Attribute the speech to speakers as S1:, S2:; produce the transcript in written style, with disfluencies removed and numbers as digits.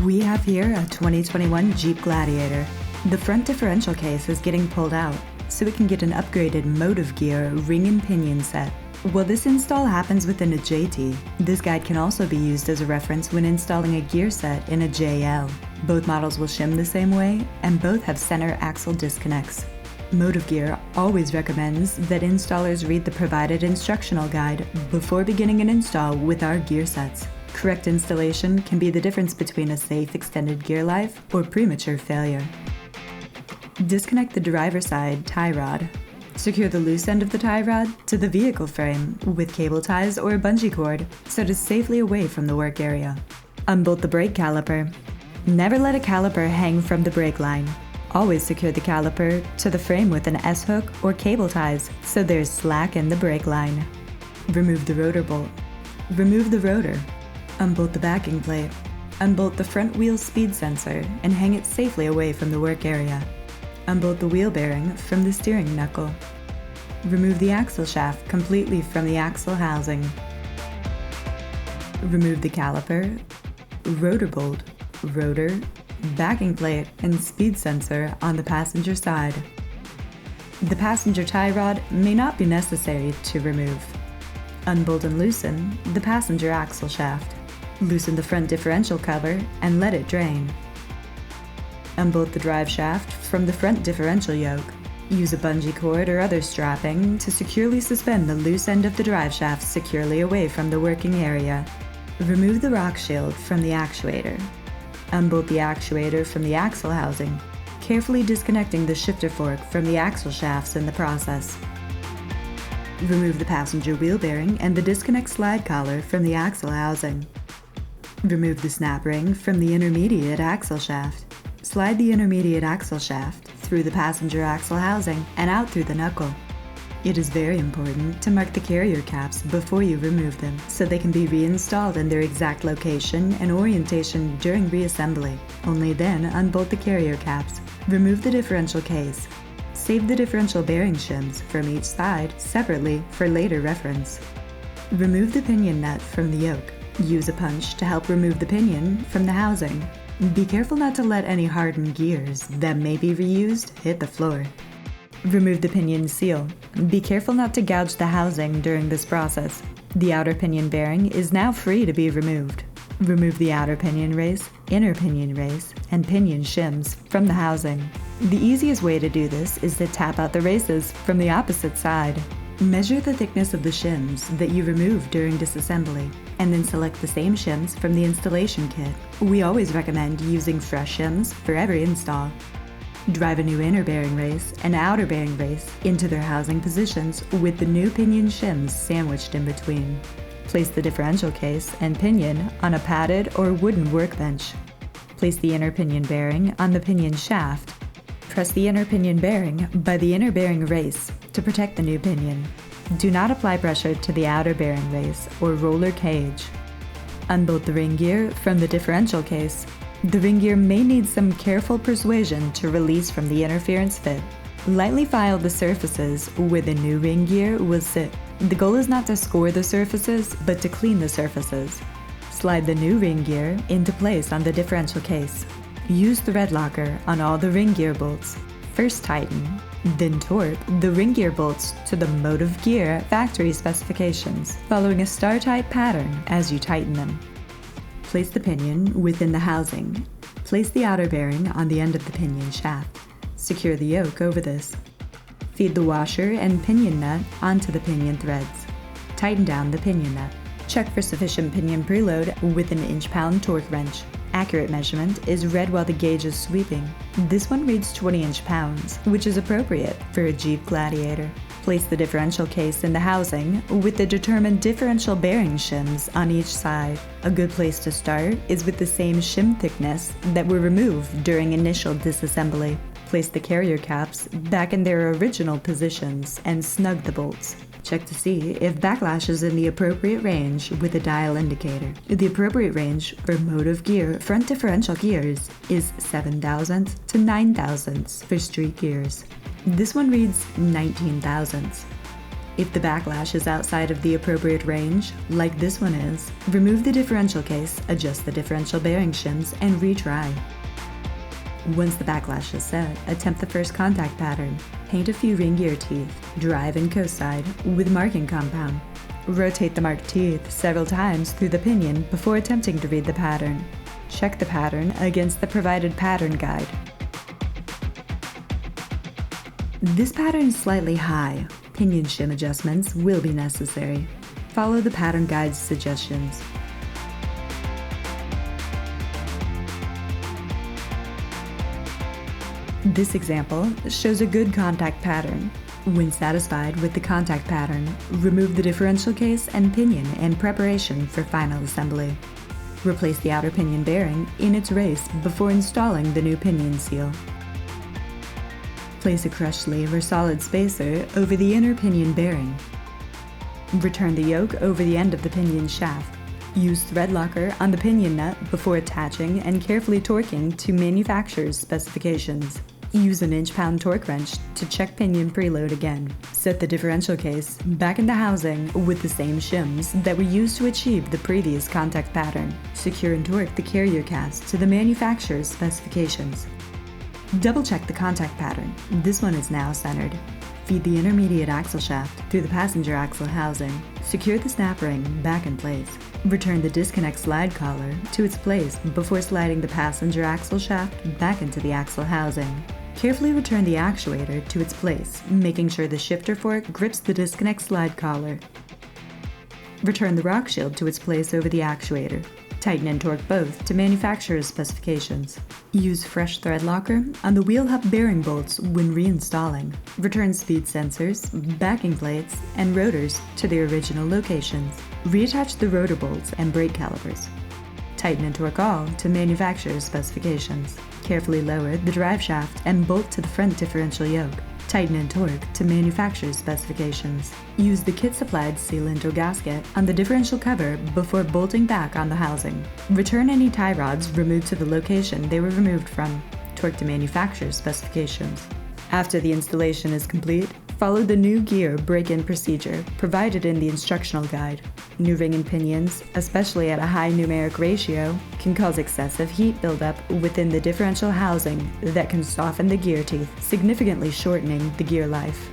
S1: We have here a 2021 Jeep Gladiator. The front differential case is getting pulled out, so it can get an upgraded motive gear ring and pinion set. While this install happens within a JT, this guide can also be used as a reference when installing a gear set in a JL. Both models will shim the same way, and both have center axle disconnects. Motive Gear always recommends that installers read the provided instructional guide before beginning an install with our gear sets. Correct installation can be the difference between a safe extended gear life or premature failure. Disconnect the driver's side tie rod. Secure the loose end of the tie rod to the vehicle frame with cable ties or a bungee cord so it is safely away from the work area. Unbolt the brake caliper. Never let a caliper hang from the brake line. Always secure the caliper to the frame with an S-hook or cable ties so there's slack in the brake line. Remove the rotor bolt. Remove the rotor. Unbolt the backing plate. Unbolt the front wheel speed sensor and hang it safely away from the work area. Unbolt the wheel bearing from the steering knuckle. Remove the axle shaft completely from the axle housing. Remove the caliper, rotor bolt, rotor, backing plate, and speed sensor on the passenger side. The passenger tie rod may not be necessary to remove. Unbolt and loosen the passenger axle shaft. Loosen the front differential cover and let it drain. Unbolt the drive shaft from the front differential yoke. Use a bungee cord or other strapping to securely suspend the loose end of the drive shaft securely away from the working area. Remove the rock shield from the actuator. Unbolt the actuator from the axle housing, carefully disconnecting the shifter fork from the axle shafts in the process. Remove the passenger wheel bearing and the disconnect slide collar from the axle housing. Remove the snap ring from the intermediate axle shaft. Slide the intermediate axle shaft through the passenger axle housing and out through the knuckle. It is very important to mark the carrier caps before you remove them so they can be reinstalled in their exact location and orientation during reassembly. Only then unbolt the carrier caps. Remove the differential case. Save the differential bearing shims from each side separately for later reference. Remove the pinion nut from the yoke. Use a punch to help remove the pinion from the housing. Be careful not to let any hardened gears that may be reused hit the floor. Remove the pinion seal. Be careful not to gouge the housing during this process. The outer pinion bearing is now free to be removed. Remove the outer pinion race, inner pinion race, and pinion shims from the housing. The easiest way to do this is to tap out the races from the opposite side. Measure the thickness of the shims that you removed during disassembly, and then select the same shims from the installation kit. We always recommend using fresh shims for every install. Drive a new inner bearing race and outer bearing race into their housing positions with the new pinion shims sandwiched in between. Place the differential case and pinion on a padded or wooden workbench. Place the inner pinion bearing on the pinion shaft. Press the inner pinion bearing by the inner bearing race to protect the new pinion. Do not apply pressure to the outer bearing race or roller cage. Unbolt the ring gear from the differential case. The ring gear may need some careful persuasion to release from the interference fit. Lightly file the surfaces where the new ring gear will sit. The goal is not to score the surfaces, but to clean the surfaces. Slide the new ring gear into place on the differential case. Use thread locker on all the ring gear bolts. First tighten, then torque the ring gear bolts to the motive gear factory specifications, following a star-type pattern as you tighten them. Place the pinion within the housing. Place the outer bearing on the end of the pinion shaft. Secure the yoke over this. Feed the washer and pinion nut onto the pinion threads. Tighten down the pinion nut. Check for sufficient pinion preload with an inch-pound torque wrench. Accurate measurement is read while the gauge is sweeping. This one reads 20 inch-pounds, which is appropriate for a Jeep Gladiator. Place the differential case in the housing with the determined differential bearing shims on each side. A good place to start is with the same shim thickness that were removed during initial disassembly. Place the carrier caps back in their original positions and snug the bolts. Check to see if Backlash is in the appropriate range with a dial indicator. The appropriate range for motive gear front differential gears is 7 thousandths to 9 thousandths for street gears. This one reads 19 thousandths. If the backlash is outside of the appropriate range, like this one is, remove the differential case, adjust the differential bearing shims, and retry. Once the backlash is set, attempt the first contact pattern. Paint a few ring gear teeth, drive and coast side, with marking compound. Rotate the marked teeth several times through the pinion before attempting to read the pattern. Check the pattern against the provided pattern guide. This pattern is slightly high. Pinion shim adjustments will be necessary. Follow the pattern guide's suggestions. This example shows a good contact pattern. When satisfied with the contact pattern, remove the differential case and pinion in preparation for final assembly. Replace the outer pinion bearing in its race before installing the new pinion seal. Place a crush sleeve or solid spacer over the inner pinion bearing. Return the yoke over the end of the pinion shaft. Use thread locker on the pinion nut before attaching and carefully torquing to manufacturer's specifications. Use an inch-pound torque wrench to check pinion preload again. Set the differential case back in the housing with the same shims that were used to achieve the previous contact pattern. Secure and torque the carrier cast to the manufacturer's specifications. Double-check the contact pattern. This one is now centered. Feed the intermediate axle shaft through the passenger axle housing. Secure the snap ring back in place. Return the disconnect slide collar to its place before sliding the passenger axle shaft back into the axle housing. Carefully return the actuator to its place, making sure the shifter fork grips the disconnect slide collar. Return the rock shield to its place over the actuator. Tighten and torque both to manufacturer's specifications. Use fresh thread locker on the wheel hub bearing bolts when reinstalling. Return speed sensors, backing plates, and rotors to their original locations. Reattach the rotor bolts and brake calipers. Tighten and torque all to manufacturer's specifications. Carefully lower the drive shaft and bolt to the front differential yoke. Tighten and torque to manufacturer's specifications. Use the kit-supplied sealant or gasket on the differential cover before bolting back on the housing. Return any tie rods removed to the location they were removed from. Torque to manufacturer's specifications. After the installation is complete, follow the new gear break-in procedure provided in the instructional guide. New ring and pinions, especially at a high numeric ratio, can cause excessive heat buildup within the differential housing that can soften the gear teeth, significantly shortening the gear life.